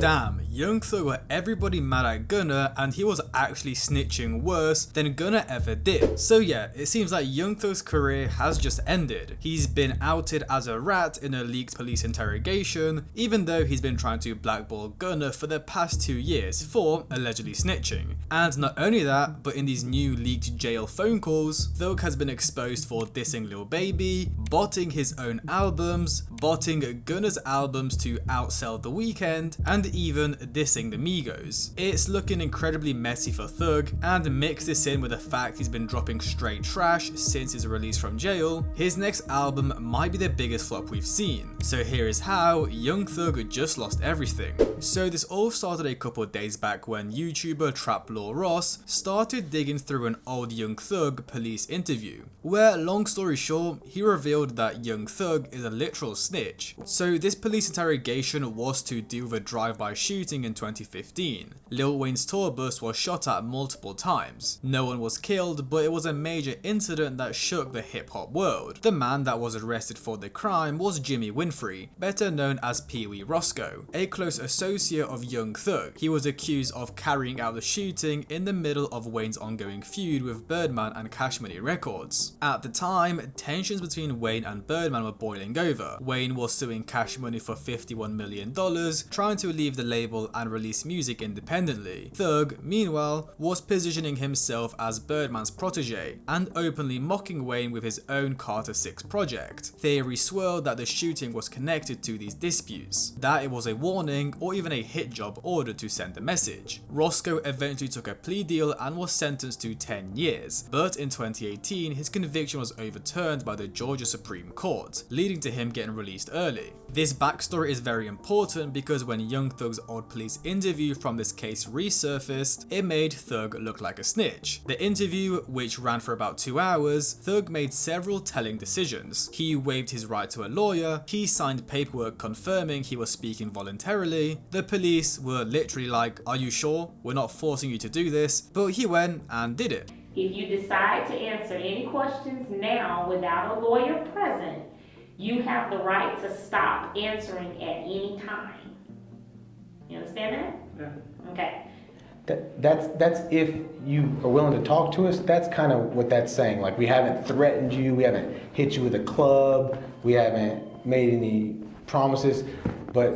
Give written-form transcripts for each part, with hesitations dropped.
Damn, Young Thug got everybody mad at Gunna, and he was actually snitching worse than Gunna ever did. So yeah, it seems like Young Thug's career has just ended. He's been outed as a rat in a leaked police interrogation, even though he's been trying to blackball Gunna for the past 2 years for allegedly snitching. And not only that, but in these new leaked jail phone calls, Thug has been exposed for dissing Lil Baby, botting his own albums, botting Gunna's albums to outsell The Weeknd, and even dissing the Migos. It's looking incredibly messy for Thug, and mix this in with the fact he's been dropping straight trash since his release from jail, his next album might be the biggest flop we've seen. So here is how Young Thug just lost everything. So this all started a couple of days back when YouTuber Trap Law Ross started digging through an old Young Thug police interview, where, long story short, he revealed that Young Thug is a literal snitch. So this police interrogation was to do with a drive-by shooting in 2015. Lil Wayne's tour bus was shot at multiple times. No one was killed, but it was a major incident that shook the hip-hop world. The man that was arrested for the crime was Jimmy Winfrey, better known as Pee Wee Roscoe, a close associate of Young Thug. He was accused of carrying out the shooting in the middle of Wayne's ongoing feud with Birdman and Cash Money Records. At the time, tensions between Wayne and Birdman were boiling over. Wayne was suing Cash Money for $51 million, trying to leave the label and release music independently. Thug, meanwhile, was positioning himself as Birdman's protege and openly mocking Wayne with his own Carter 6 project. Theory swirled that the shooting was connected to these disputes, that it was a warning or even a hit job ordered to send a message. Roscoe eventually took a plea deal and was sentenced to 10 years, but in 2018 his conviction was overturned by the Georgia Supreme Court, leading to him getting released early. This backstory is very important because when Young Thug's old police interview from this case resurfaced, it made Thug look like a snitch. The interview, which ran for about 2 hours, Thug made several telling decisions. He waived his right to a lawyer, he signed paperwork confirming he was speaking voluntarily, the police were literally like, "Are you sure? We're not forcing you to do this," but he went and did it. If you decide to answer any questions now without a lawyer present, you have the right to stop answering at any time. You understand that? Yeah. Okay. That's if you are willing to talk to us. That's kind of what that's saying. Like, we haven't threatened you, we haven't hit you with a club, we haven't made any promises. But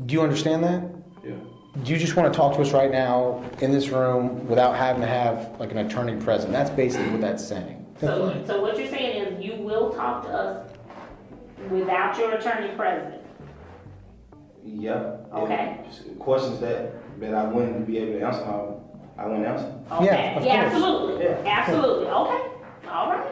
do you understand that? Yeah. Do you just want to talk to us right now in this room without having to have like an attorney present? That's basically what that's saying. So what you're saying is you will talk to us without your attorney present? Yeah. Okay. Questions that I wouldn't be able to answer, I wouldn't answer. Okay. Yeah, Yeah, of course. absolutely. Yeah. Absolutely. Okay. All right.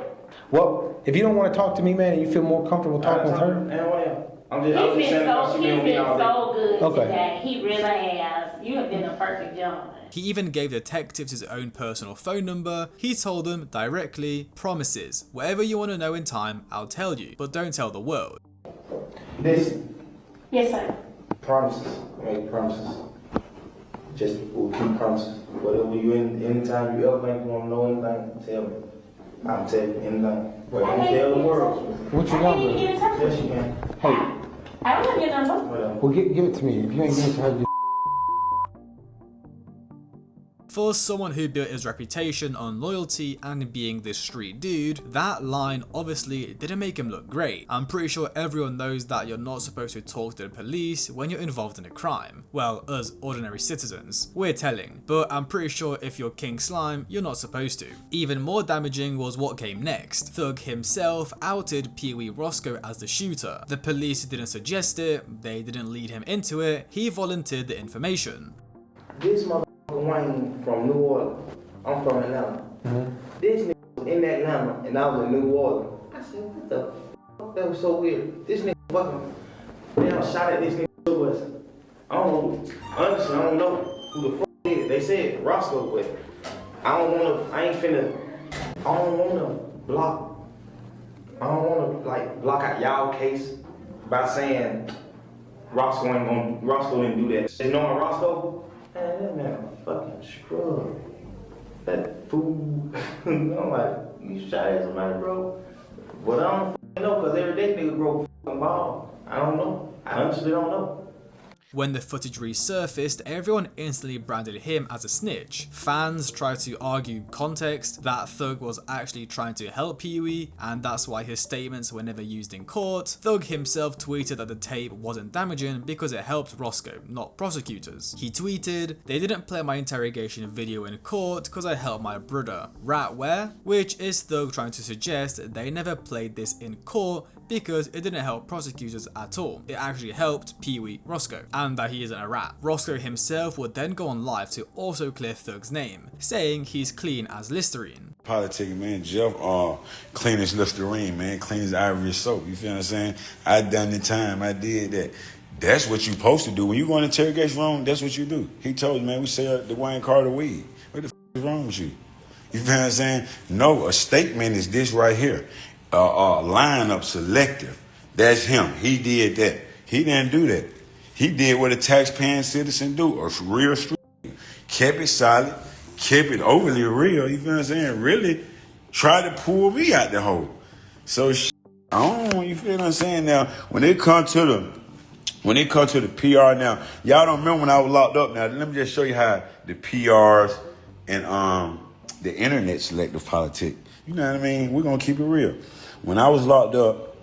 Well, if you don't want to talk to me, man, and you feel more comfortable talking with her. I'm He's just been saying so good Okay. today. He really has. You have been a perfect gentleman. He even gave detectives his own personal phone number. He told them directly, "Promises. Whatever you want to know in time, I'll tell you, but don't tell the world." Listen, Yes, sir. promises, make promises. Just we'll keep promises. Whatever you anytime you ever think you want to know anything, tell me. I'll tell you anything. But don't tell the world. What's your I can't even get number? in touch Yes, with you you. can. Hey, I don't have your number. Whatever. well, give it to me. If you ain't giving it to her, For someone who built his reputation on loyalty and being this street dude, that line obviously didn't make him look great. I'm pretty sure everyone knows that you're not supposed to talk to the police when you're involved in a crime. Well, us ordinary citizens, we're telling, but I'm pretty sure if you're King Slime, you're not supposed to. Even more damaging was what came next. Thug himself outed Pee Wee Roscoe as the shooter. The police didn't suggest it, they didn't lead him into it, he volunteered the information. This motherfucker Wayne from New Orleans. I'm from Atlanta. This nigga was in Atlanta and I was in New Orleans. I said, what the fuck? That was so weird. This nigga fucking damn shot at this nigga was. I don't know. Honestly, I don't know who the fuck it is. They said Roscoe, but I don't wanna block out y'all case by saying Roscoe didn't do that. You know Roscoe? Man, that man a fucking scrub. That fool. I'm like, you shot at somebody, bro? But I don't know, cause every day nigga grow fucking ball. I don't know. I honestly don't know. When the footage resurfaced, everyone instantly branded him as a snitch. Fans tried to argue context, that Thug was actually trying to help Pee-wee, and that's why his statements were never used in court. Thug himself tweeted that the tape wasn't damaging because it helped Roscoe, not prosecutors. He tweeted, "They didn't play my interrogation video in court because I helped my brother. Rat where?" Which is Thug trying to suggest they never played this in court because it didn't help prosecutors at all. It actually helped Pee-wee Roscoe, and that he isn't a rat. Roscoe himself would then go on live to also clear Thug's name, saying he's clean as Listerine. Politicking, man, Jeff clean as Listerine, man, clean as Ivory soap. You feel what I'm saying? I done the time, I did that. That's what you supposed to do. When you go in interrogation room, that's what you do. He told you, man, we sell the Wayne Carter weed. What the is wrong with you? You feel what I'm saying? No, a statement is this right here. Lineup selective. That's him. He did that. He didn't do that. He did what a taxpaying citizen do. A real street. Kept it solid. Kept it overly real. You feel what I'm saying? Really tried to pull me out the hole. So I don't. You feel what I'm saying? Now, when it comes to the PR now, y'all don't remember when I was locked up. Now, let me just show you how the PRs and the internet selective politics. You know what I mean? We're gonna keep it real. When I was locked up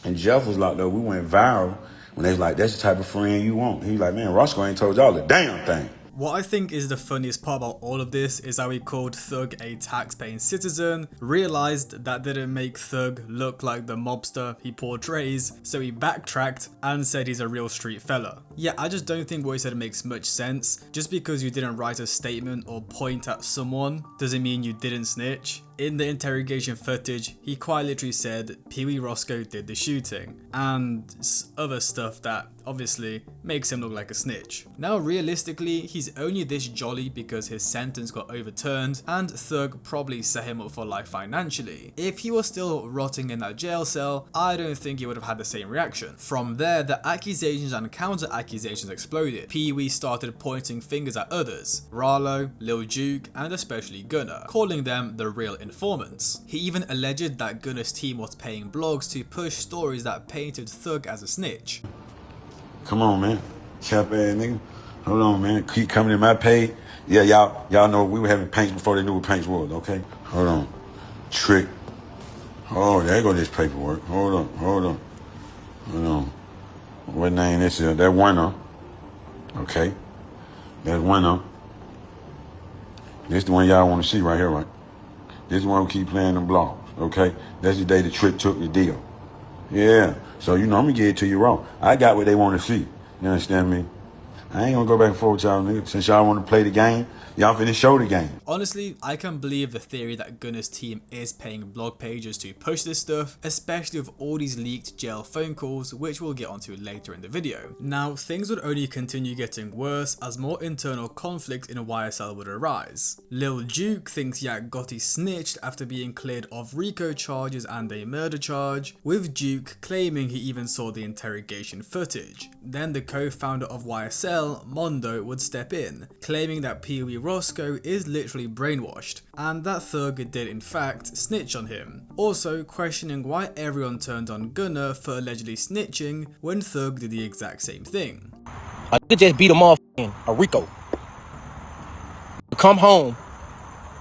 and Jeff was locked up, we went viral when they was like, "That's the type of friend you want." He was like, "Man, Roscoe ain't told y'all the damn thing." What I think is the funniest part about all of this is how he called Thug a tax-paying citizen, realized that didn't make Thug look like the mobster he portrays, so he backtracked and said he's a real street fella. Yeah, I just don't think what he said makes much sense. Just because you didn't write a statement or point at someone doesn't mean you didn't snitch. In the interrogation footage, he quite literally said Pee-wee Roscoe did the shooting, and other stuff that obviously makes him look like a snitch. Now realistically, he's only this jolly because his sentence got overturned and Thug probably set him up for life financially. If he was still rotting in that jail cell, I don't think he would have had the same reaction. From there, the accusations and counter accusations exploded. Pee-wee started pointing fingers at others, Ralo, Lil Duke, and especially Gunna, calling them the real informants. He even alleged that Gunna's team was paying blogs to push stories that painted Thug as a snitch. Come on, man. Cap ass nigga. Hold on, man. Keep coming in my pay. Yeah, y'all know we were having paints before they knew what paints was, okay? Hold on. Trick. Oh, there go this paperwork. Hold on. What name this is? That winner. Okay. That winner. This the one y'all want to see right here, right? This is the one who keep playing them blogs, okay? That's the day the Trick took the deal. Yeah. So, you know, I'm going to get it to you wrong. I got what they want to see. You understand me? I ain't going to go back and forth with y'all niggas. Since y'all want to play the game, y'all finna show the game. Honestly, I can believe the theory that Gunna's team is paying blog pages to push this stuff, especially with all these leaked jail phone calls, which we'll get onto later in the video. Now, things would only continue getting worse as more internal conflict in YSL would arise. Lil Duke thinks Yak Gotti snitched after being cleared of RICO charges and a murder charge, with Duke claiming he even saw the interrogation footage. Then the co-founder of YSL, Mondo, would step in, claiming that Pee-wee Roscoe is literally brainwashed, and that Thug did in fact snitch on him. Also questioning why everyone turned on Gunna for allegedly snitching when Thug did the exact same thing. I could just beat a motherfucking a RICO. Come home,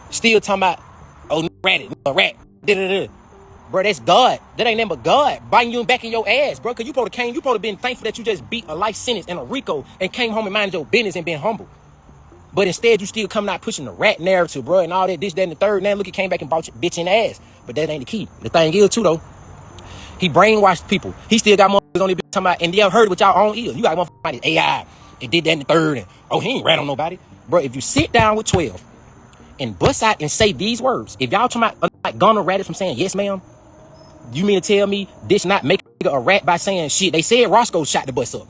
still talking about, oh, rat, da-da-da. Bro, that's God. That ain't nothing but God biting you back in your ass, bro. Cause you probably been thankful that you just beat a life sentence in a RICO and came home and minded your business and been humble. But instead, you still coming out pushing the rat narrative, bro, and all that, this, that, and the third. Now look, he came back and bought your bitch in the ass. But that ain't the key. The thing is, too, though, he brainwashed people. He still got motherfuckers on this bitch talking about, and y'all heard it with y'all own ears. You got motherfuckers about AI, and did that, and the third, and oh, he ain't rat on nobody. Bro, if you sit down with 12 and bust out and say these words, if y'all talking about like Gunna ratted from saying, yes, ma'am, you mean to tell me this not make a rat by saying shit? They said Roscoe shot the bus up.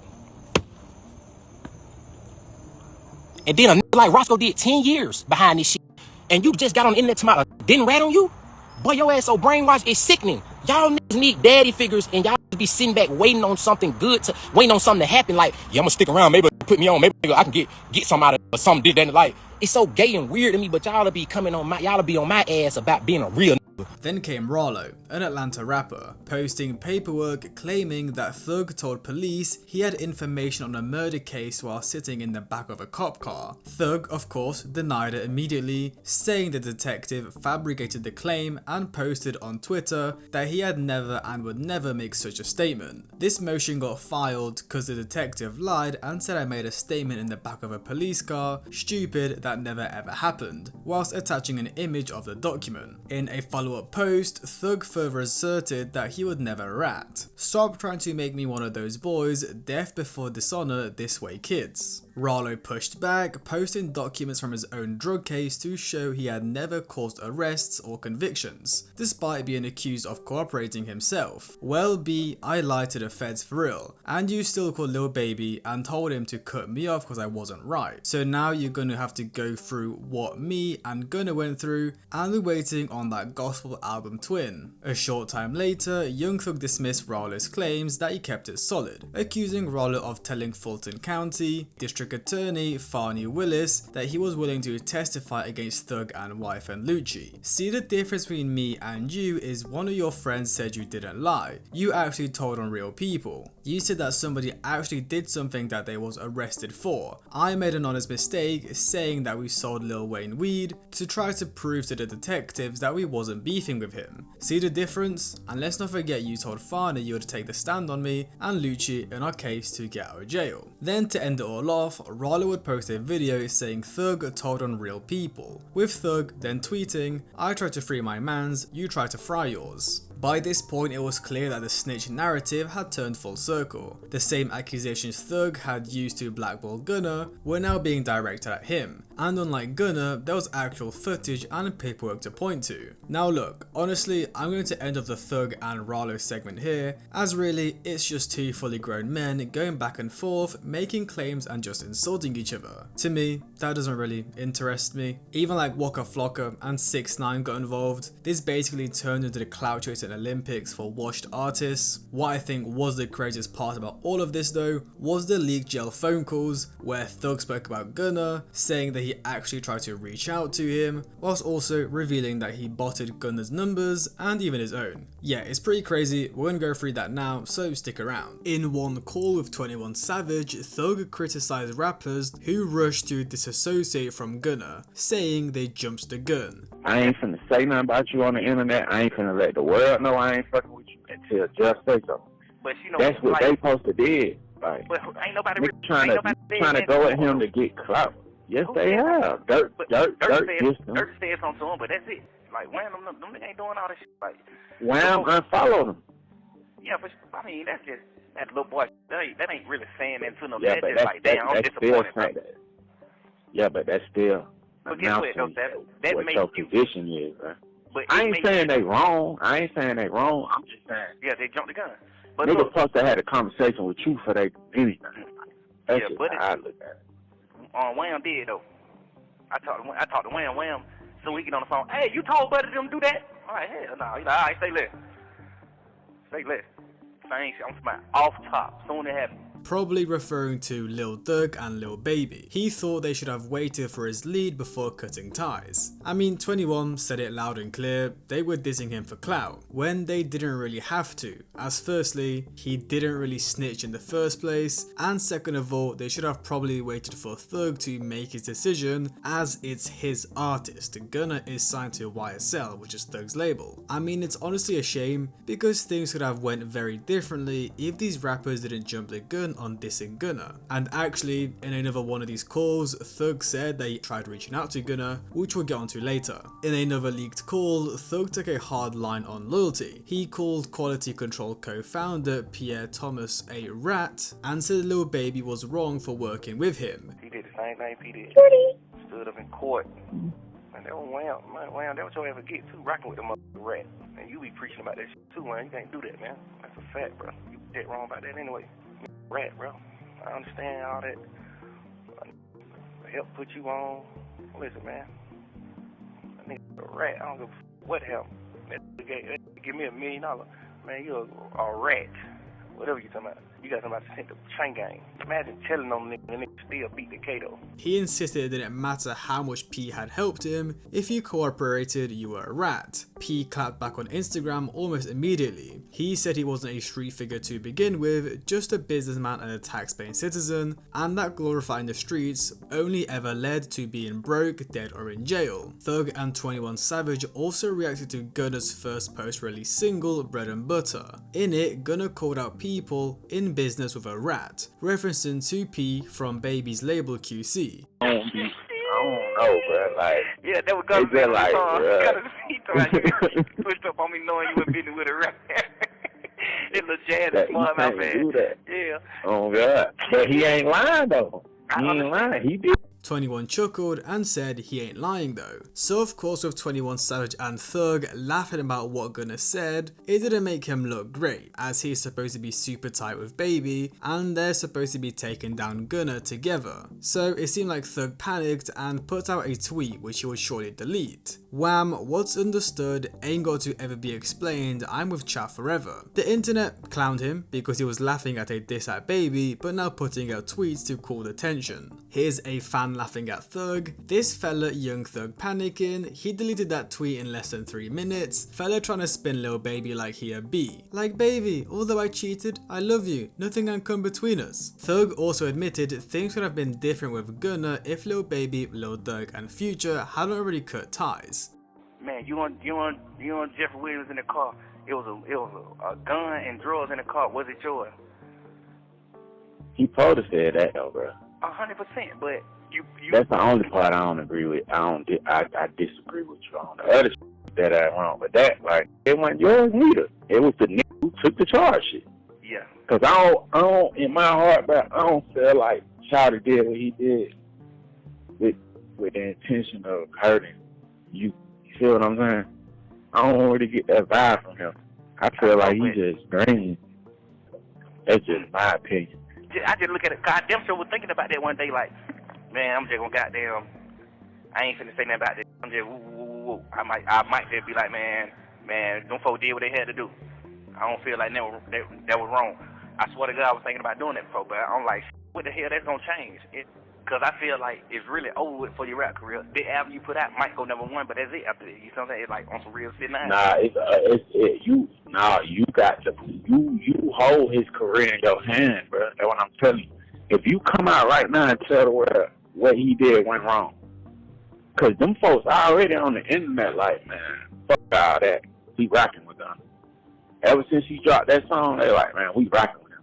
And then a nigga like Roscoe did 10 years behind this shit. And you just got on the internet to didn't rat on you? Boy, your ass so brainwashed, it's sickening. Y'all niggas need daddy figures and y'all be sitting back waiting on something good, waiting on something to happen. Like, yeah, I'm gonna stick around, maybe put me on, maybe I can get some out of it or something did that. Like, it's so gay and weird to me, but y'all be on my ass about being a real nigga. Then came Ralo, an Atlanta rapper, posting paperwork claiming that Thug told police he had information on a murder case while sitting in the back of a cop car. Thug, of course, denied it immediately, saying the detective fabricated the claim and posted on Twitter that he had never and would never make such a statement. This motion got filed because the detective lied and said I made a statement in the back of a police car, stupid, that never ever happened, whilst attaching an image of the document. In a follow-up post, Thug further asserted that he would never rat. Stop trying to make me one of those boys, death before dishonor this way kids. Ralo pushed back, posting documents from his own drug case to show he had never caused arrests or convictions, despite being accused of cooperating himself. Well B, I lied to the feds for real, and you still called Lil Baby and told him to cut me off because I wasn't right. So now you're gonna have to go through what me and Gunna went through, and we're waiting on that gospel album twin. A short time later, Young Thug dismissed Ralo's claims that he kept it solid, accusing Ralo of telling Fulton County District Attorney Farney Willis that he was willing to testify against Thug and wife and Lucci. See, the difference between me and you is one of your friends said you didn't lie. You actually told on real people. You said that somebody actually did something that they was arrested for. I made an honest mistake saying that we sold Lil Wayne weed to try to prove to the detectives that we wasn't beefing with him. See the difference? And let's not forget you told Farney you would take the stand on me and Lucci in our case to get out of jail. Then to end it all off, Ralo would post a video saying Thug told on real people, with Thug then tweeting, I tried to free my mans, you tried to fry yours. By this point, it was clear that the snitch narrative had turned full circle. The same accusations Thug had used to blackball Gunna were now being directed at him, and unlike Gunna, there was actual footage and paperwork to point to. Now look, honestly, I'm going to end off the Thug and Ralo segment here, as really it's just two fully grown men going back and forth, making claims and just insulting each other. To me, that doesn't really interest me. Even like Waka Flocka and 6ix9ine got involved. This basically turned into the clout chasing Olympics for washed artists. What I think was the craziest part about all of this though was the leaked jail phone calls where Thug spoke about Gunna, saying that he actually tried to reach out to him, whilst also revealing that he botted Gunna's numbers and even his own. Yeah, it's pretty crazy. We're gonna go through that now, so stick around. In one call with 21 Savage, Thug criticized rappers who rushed to disassociate from Gunna, saying they jumped the gun. I ain't finna say nothing about you on the internet. I ain't finna let the world know I ain't fucking with you until just say something. But you know, that's what like, they supposed to did. Like, but ain't nobody really trying to go at him to get clout. Yes, they have. Dirt said something to him, but that's it. Like, Wham, them ain't doing all this shit. Like, Wham unfollowed him. Yeah, but I mean, that's just that little boy. That ain't really saying that to no. Yeah, that's just like, damn, I'm disappointed. Yeah, but that's still. But guess what, though, that what makes your you position is, bro. But I ain't saying they wrong. I'm just saying yeah, they jumped the gun. But niggas look, supposed to have a conversation with you for they anything. That's yeah, but how I look at it. Wham did though. I talked to Wham, so we get on the phone. Hey, you told Buddy them do that? All right, hell no. He's like, all right, stay less. I'm smart off top. Soon it happened. Probably referring to Lil Durk and Lil Baby. He thought they should have waited for his lead before cutting ties. I mean, 21 said it loud and clear, they were dissing him for clout, when they didn't really have to, as firstly, he didn't really snitch in the first place, and second of all, they should have probably waited for Thug to make his decision, as it's his artist. Gunna is signed to YSL, which is Thug's label. I mean, it's honestly a shame, because things could have went very differently if these rappers didn't jump the gun on dissing Gunna. And actually, in another one of these calls, Thug said that he tried reaching out to Gunna, which we'll get onto later. In another leaked call, Thug took a hard line on loyalty. He called Quality Control co-founder Pierre Thomas a rat, and said Lil Baby was wrong for working with him. He did the same thing P did. Stood up in court. Man, that was Wham, that was your ever get too, rocking with the motherfucking rat. And you be preaching about that shit too, man. You can't do that, man. That's a fact, bro. You dead wrong about that anyway. Rat, bro. I understand all that. Help put you on. Listen, man. That nigga a rat. I don't give a what help. That give me $1 million. Man, you're a rat. Whatever you talking about. You got somebody to take the chain gang. Imagine telling them niggas and niggas still beat the Kato. He insisted it didn't matter how much P had helped him, if you cooperated, you were a rat. P clapped back on Instagram almost immediately. He said he wasn't a street figure to begin with, just a businessman and a tax-paying citizen, and that glorifying the streets only ever led to being broke, dead or in jail. Thug and 21 Savage also reacted to Gunna's first post-release single, Bread and Butter. In it, Gunna called out people in business with a rat, referencing to P from Baby's label QC. I don't know, bro. Like, yeah, that was Gunna. They just like, you pushed up on me knowing you were beating with a rat. It's a jazz that smart you my can't man. do that. Yeah. Oh God, but he ain't lying though. He ain't lying. He did. 21 chuckled and said he ain't lying though. So of course with 21 Savage and Thug laughing about what Gunna said, it didn't make him look great, as he's supposed to be super tight with Baby and they're supposed to be taking down Gunna together. So it seemed like Thug panicked and put out a tweet which he would surely delete. Wham, what's understood ain't got to ever be explained, I'm with chat forever. The internet clowned him because he was laughing at a diss at Baby but now putting out tweets to call attention. Here's a fan laughing at Thug. This fella Young Thug panicking, he deleted that tweet in less than 3 minutes. Fella trying to spin Lil Baby like he a B. Like baby, although I cheated, I love you, nothing can come between us. Thug also admitted things could have been different with Gunna if Lil Baby, Lil Durk and Future hadn't already cut ties. Man, you and Jeffrey Williams in the car. It was a gun and drugs in the car. Was it yours? He probably said that though, bro. 100%, but you. That's the only part I don't agree with. I disagree with you on the other shit that I wrong, but that like it wasn't yours neither. It was the nigga who took the charge shit. Yeah. Cause I don't in my heart, bro, I don't feel like Shawty did what he did with the intention of hurting you. You feel what I'm saying? I don't really get that vibe from him. I feel like he just green. That's just my opinion. I just look at it. God damn sure was thinking about that one day. Like, man, I'm just gonna goddamn. I ain't finna say nothing about this. I'm just woo. I might just be like, man, them folks did what they had to do. I don't feel like that was wrong. I swear to God, I was thinking about doing that before, but I'm like, what the hell? That's gonna change. Because I feel like it's really over with for your rap career. The album you put out might go #1, but that's it after that. You know what I'm saying? It's like on some real shit now. You got to you hold his career in your hand, bro. That's what I'm telling you. If you come out right now and tell the world what he did went wrong, because them folks already on the internet like, man, fuck all that. We rocking with them. Ever since he dropped that song, they like, man, we rocking with him.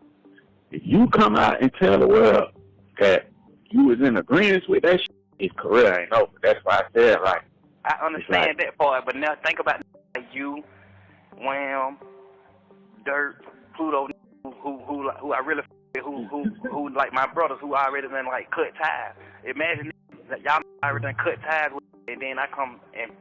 If you come out and tell the world that you was in agreement with that shit, his career ain't over. That's why I said, like, I understand that part, but now think about like you, Wham, Dirt, Pluto, who I really who like my brothers who already done like cut ties. Imagine that y'all already done cut ties with, and then I come and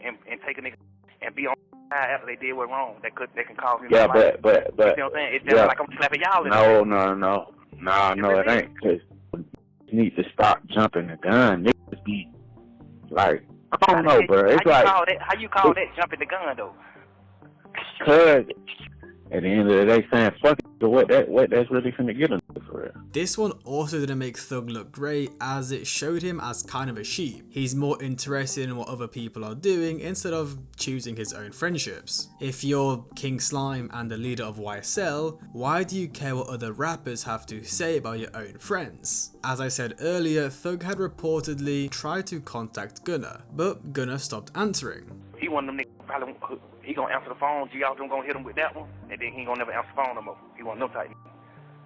take a nigga and be on side after they did what wrong. That can cause me. Yeah, but but you know what I'm saying? It's just like I'm slapping y'all in No, it ain't. Cause you need to stop jumping the gun. Niggas be like, I don't know, bro. It's like how you call that jumping the gun though? Cause at the end of the day, saying fuck it, what that's really finna get him for real. This one also didn't make Thug look great, as it showed him as kind of a sheep. He's more interested in what other people are doing instead of choosing his own friendships. If you're King Slime and the leader of YSL, why do you care what other rappers have to say about your own friends? As I said earlier, Thug had reportedly tried to contact Gunna, but Gunna stopped answering. He one of them niggas probably he gonna answer the phone, G out them gonna hit him with that one, and then he ain't gonna never answer the phone no more. He want no type.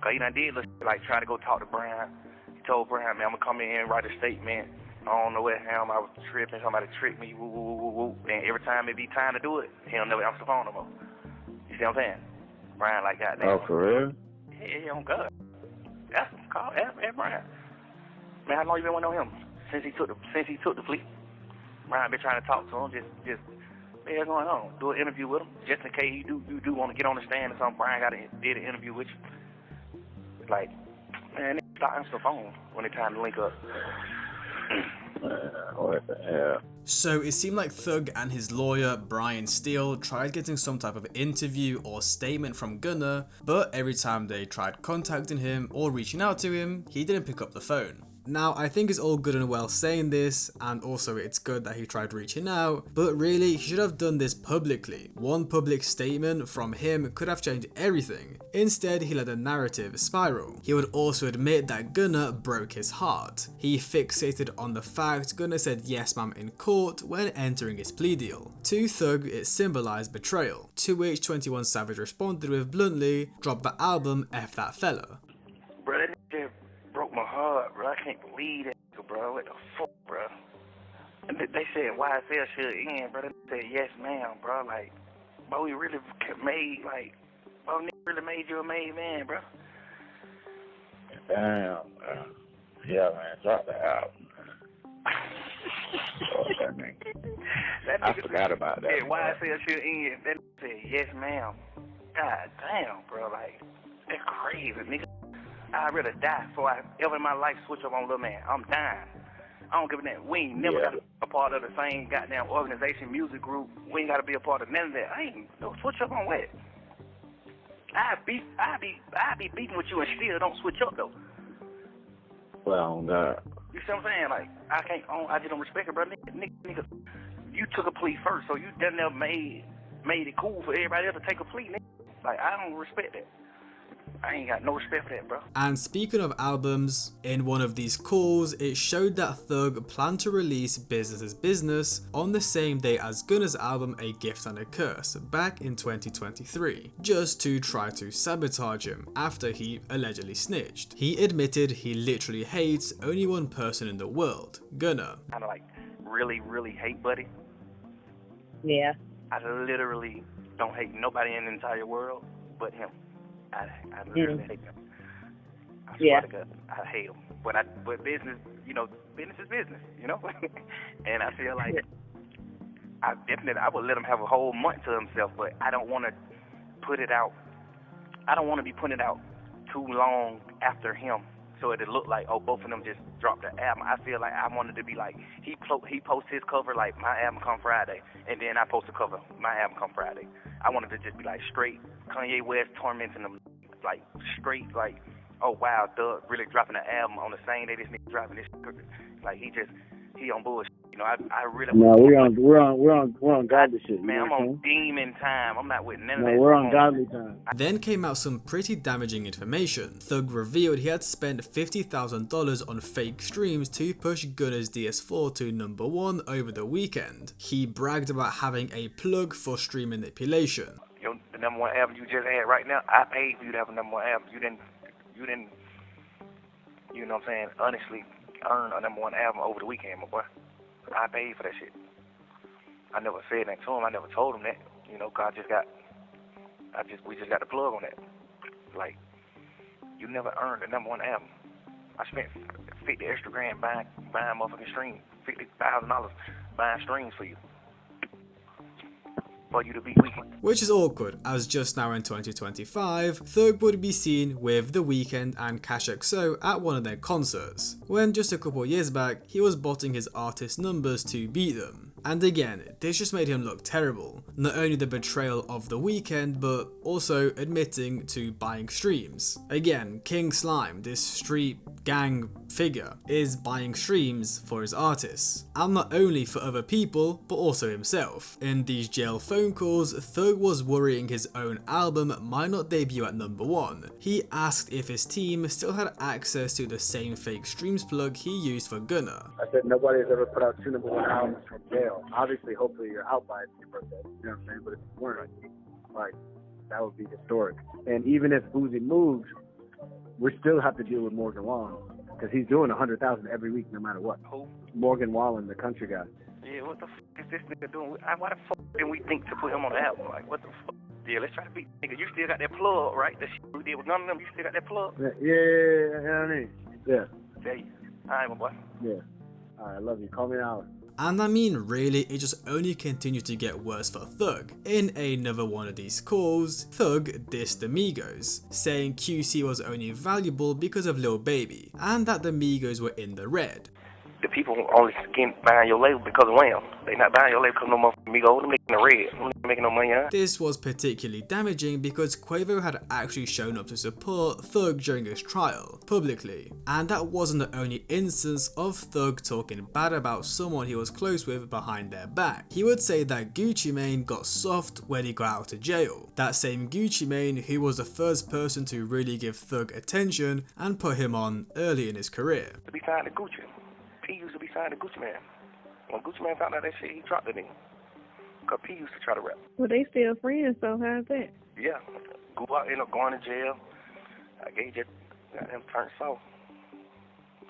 Cause he done did like try to go talk to Brian. He told Brian, man, I'm gonna come in here and write a statement. I don't know what him, I was tripping, somebody tricked me, woo. And every time it be time to do it, he'll never answer the phone no more. You see what I'm saying? Brian like goddamn. Oh, for real? Yeah, on God. Ask him, call, ask Brian. Man, how long you been waiting on him? Since he took the fleet. Brian been trying to talk to him, just what's going on? Do an interview with him, just in case you do want to get on the stand or something. Brian did an interview with you. Like, man, stop answering the phone when it's time to link up. What the hell? So it seemed like Thug and his lawyer, Brian Steele, tried getting some type of interview or statement from Gunna, but every time they tried contacting him or reaching out to him, he didn't pick up the phone. Now, I think it's all good and well saying this, and also it's good that he tried reaching out, but really, he should have done this publicly. One public statement from him could have changed everything. Instead, he let the narrative spiral. He would also admit that Gunna broke his heart. He fixated on the fact Gunna said yes ma'am in court when entering his plea deal. To Thug, it symbolized betrayal, to which 21 Savage responded with bluntly, "Drop the album, F that fella." Bro, that nigga broke my heart, bro. I can't believe that nigga, bro. What the fuck, bro? And they said YSL should end, bro. They said yes, ma'am, bro. Like, bro, we really made, like, bro, nigga really made you a made man, bro. Damn, bro. Yeah, man, drop the album. That nigga. I forgot about that. Yeah, YSL should end. That nigga said yes, ma'am. God damn, bro. Like, that's crazy, nigga. I'd rather die before I ever in my life switch up on Lil Man. I'm dying. I don't give a damn. We ain't never got to be a part of the same goddamn organization, music group. We ain't got to be a part of none of that. I ain't no switch up on what? I be beefing with you and still don't switch up though. Well, on God. You see what I'm saying? Like I just don't respect it, bro. Nigga, you took a plea first, so you done never made it cool for everybody else to take a plea, nigga. Like I don't respect that. I ain't got no respect for that, bro. And speaking of albums, in one of these calls, it showed that Thug planned to release Business is Business on the same day as Gunna's album A Gift and a Curse back in 2023, just to try to sabotage him after he allegedly snitched. He admitted he literally hates only one person in the world, Gunna. Kind of like really, really hate Buddy. Yeah. I literally don't hate nobody in the entire world but him. I literally hate him. I swear to God, I hate him. But business, business is business, And I feel like I would let him have a whole month to himself, but I don't want to put it out. I don't want to be putting it out too long after him, so it'd look like, oh, both of them just dropped the album. I feel like I wanted to be like, he posts his cover like, my album come Friday, and then I post the cover, my album come Friday. I wanted to just be like straight Kanye West tormenting them, like straight like, oh wow, Thug really dropping an album on the same day this nigga dropping this. Like he on bullshit. I really. No, we're on godly shit. Man, I'm on demon time. I'm not with none of that. No, we're on godly time. Then came out some pretty damaging information. Thug revealed he had spent $50,000 on fake streams to push Gunna's DS4 to #1 over the weekend. He bragged about having a plug for stream manipulation. The #1 album you just had right now, I paid for you to have a #1 album. You didn't, you know what I'm saying, honestly earn a #1 album over the weekend, my boy. I paid for that shit. I never said that to him. I never told him that. Cause we just got the plug on that. Like, you never earned a #1 album. I spent $50 extra grand buying motherfucking streams, $50,000 buying streams for you. For you to be Weeknd. Which is awkward, as just now in 2025, Thug would be seen with The Weeknd and Cash XO at one of their concerts, when just a couple years back, he was botting his artist numbers to beat them. And again, this just made him look terrible. Not only the betrayal of The Weeknd, but also admitting to buying streams. Again, King Slime, this street gang figure, is buying streams for his artists. And not only for other people, but also himself. In these jail phone calls, Thug was worrying his own album might not debut at #1. He asked if his team still had access to the same fake streams plug he used for Gunna. I said nobody has ever put out 2 #1 albums from jail. Obviously, hopefully you're out by your birthday, you know what I'm saying? But if you weren't, like, that would be historic. And even if Boozy moves, we still have to deal with Morgan Wallen, because he's doing 100,000 every week no matter what. Who? Morgan Wallen, the country guy. Yeah, what the fuck is this nigga doing? Why the fuck didn't we think to put him on the album? Like, what the fuck? Yeah, let's try to beat nigga. You still got that plug, right? The shit we did with none of them, you still got that plug? Yeah, you know what I mean? Yeah. Tell you. All right, my boy. Yeah. All right, I love you. Call me an hour. And I mean, really, it just only continued to get worse for Thug. In another one of these calls, Thug dissed the Migos, saying QC was only valuable because of Lil Baby, and that the Migos were in the red. the people only buying your label because of Wham. They not buying your label because no motherfucking Migos. Them niggas in the red. Them niggas making no money, huh? This was particularly damaging because Quavo had actually shown up to support Thug during his trial, publicly. And that wasn't the only instance of Thug talking bad about someone he was close with behind their back. He would say that Gucci Mane got soft when he got out of jail. That same Gucci Mane who was the first person to really give Thug attention and put him on early in his career. To be signed to Gucci. P used to be signed to Gucci Mane. When Gucci Mane found out that shit, he dropped the nigga. Because P used to try to rap. Well, they still friends, so how's that? Yeah. Go out, end up going to jail. I gave just got him turned soft.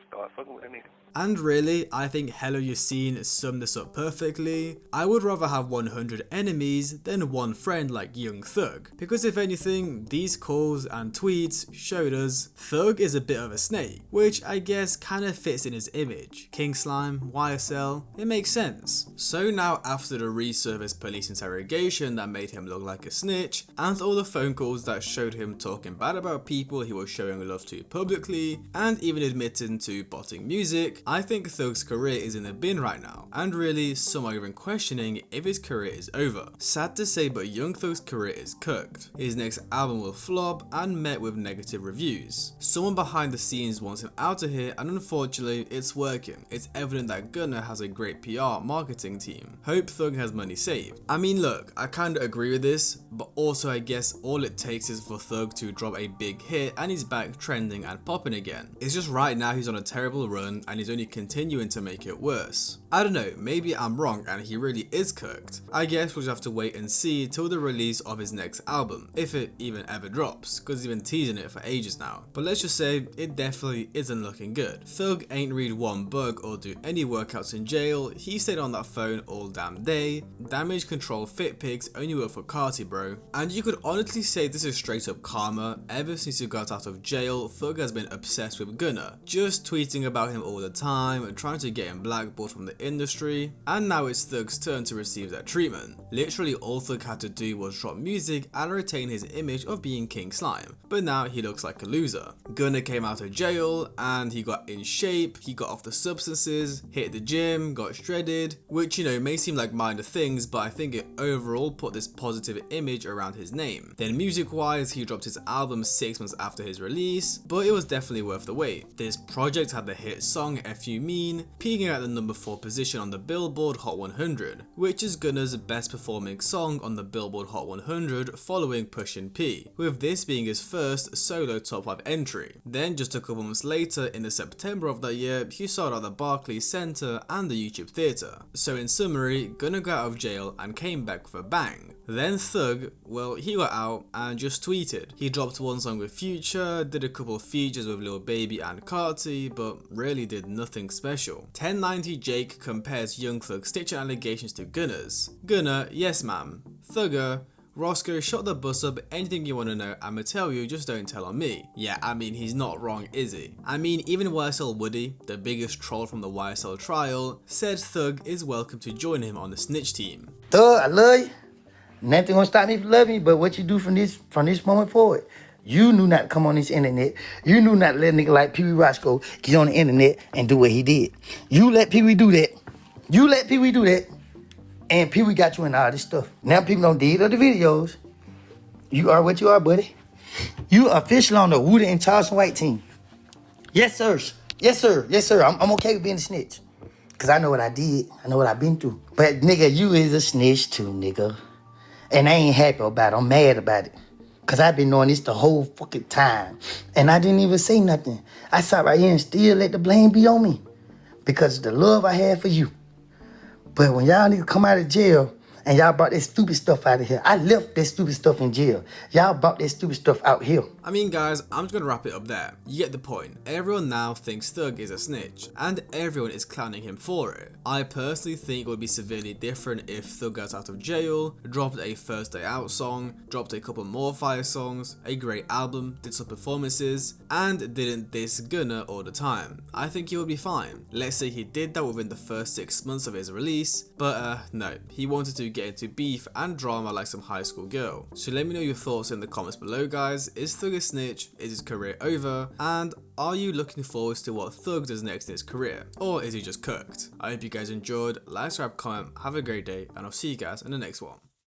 Start fucking with that nigga. And really, I think Hello Yassine summed this up perfectly. I would rather have 100 enemies than one friend like Young Thug. Because if anything, these calls and tweets showed us Thug is a bit of a snake, which I guess kinda fits in his image. King Slime, YSL, it makes sense. So now after the resurfaced police interrogation that made him look like a snitch, and all the phone calls that showed him talking bad about people he was showing love to publicly, and even admitting to botting music, I think Thug's career is in the bin right now, and really some are even questioning if his career is over. Sad to say, but Young Thug's career is cooked. His next album will flop and met with negative reviews. Someone behind the scenes wants him out of here, and unfortunately it's working. It's evident that Gunna has a great PR marketing team. Hope Thug has money saved. I mean look, I kinda agree with this, but also I guess all it takes is for Thug to drop a big hit and he's back trending and popping again. It's just right now he's on a terrible run and he's only continuing to make it worse. I don't know, maybe I'm wrong and he really is cooked. I guess we'll just have to wait and see till the release of his next album, if it even ever drops, because he's been teasing it for ages now. But let's just say, it definitely isn't looking good. Thug ain't read one book or do any workouts in jail, he stayed on that phone all damn day, damage control fit pics only work for Carti bro, and you could honestly say this is straight up karma. Ever since he got out of jail, Thug has been obsessed with Gunna, just tweeting about him all the time and trying to get him blackballed from the industry, and now it's Thug's turn to receive that treatment. Literally all Thug had to do was drop music and retain his image of being King Slime, but now he looks like a loser. Gunna came out of jail and he got in shape, he got off the substances, hit the gym, got shredded, which may seem like minor things, but I think it overall put this positive image around his name. Then music wise, he dropped his album 6 months after his release, but it was definitely worth the wait. This project had the hit song F You Mean, peaking at the number 4 position on the Billboard Hot 100, which is Gunna's best performing song on the Billboard Hot 100 following Pushin' P, with this being his first solo top 5 entry. Then just a couple months later, in the September of that year, he sold out the Barclays Center and the YouTube Theatre. So in summary, Gunna got out of jail and came back with a bang. Then Thug, well, he got out and just tweeted. He dropped one song with Future, did a couple of features with Lil Baby and Carti, but really did nothing special. 1090 Jake compares Young Thug's Snitching allegations to Gunna's. Gunna, yes ma'am. Thugger, Roscoe, shut the bus up, anything you want to know, I'ma tell you, just don't tell on me. Yeah, I mean, he's not wrong, is he? I mean, even YSL Woody, the biggest troll from the YSL trial, said Thug is welcome to join him on the Snitch team. Thug, I love you. Nothing gonna stop me from loving you, but what you do from this moment forward. You knew not to come on this internet. You knew not to let a nigga like Pee Wee Roscoe get on the internet and do what he did. You let Pee Wee do that. You let Pee Wee do that. And Pee Wee got you in all this stuff. Now people don't delete the videos. You are what you are, buddy. You official on the Wooden and Charleston White team. Yes, sir. Yes, sir. Yes, sir. I'm okay with being a snitch. Because I know what I did. I know what I've been through. But, nigga, you is a snitch too, nigga. And I ain't happy about it. I'm mad about it. Because I've been knowing this the whole fucking time. And I didn't even say nothing. I sat right here and still let the blame be on me. Because of the love I had for you. But when y'all niggas come out of jail and y'all brought that stupid stuff out of here, I left that stupid stuff in jail. Y'all brought that stupid stuff out here. I mean guys, I'm just gonna wrap it up there. You get the point. Everyone now thinks Thug is a snitch, and everyone is clowning him for it. I personally think it would be severely different if Thug got out of jail, dropped a First Day Out song, dropped a couple more fire songs, a great album, did some performances, and didn't diss Gunna all the time. I think he would be fine. Let's say he did that within the first 6 months of his release, but no, he wanted to get into beef and drama like some high school girl. So let me know your thoughts in the comments below, guys. Is Thug a snitch? Is his career over? And are you looking forward to what Thug does next in his career? Or is he just cooked? I hope you guys enjoyed. Like, subscribe, comment, have a great day, and I'll see you guys in the next one.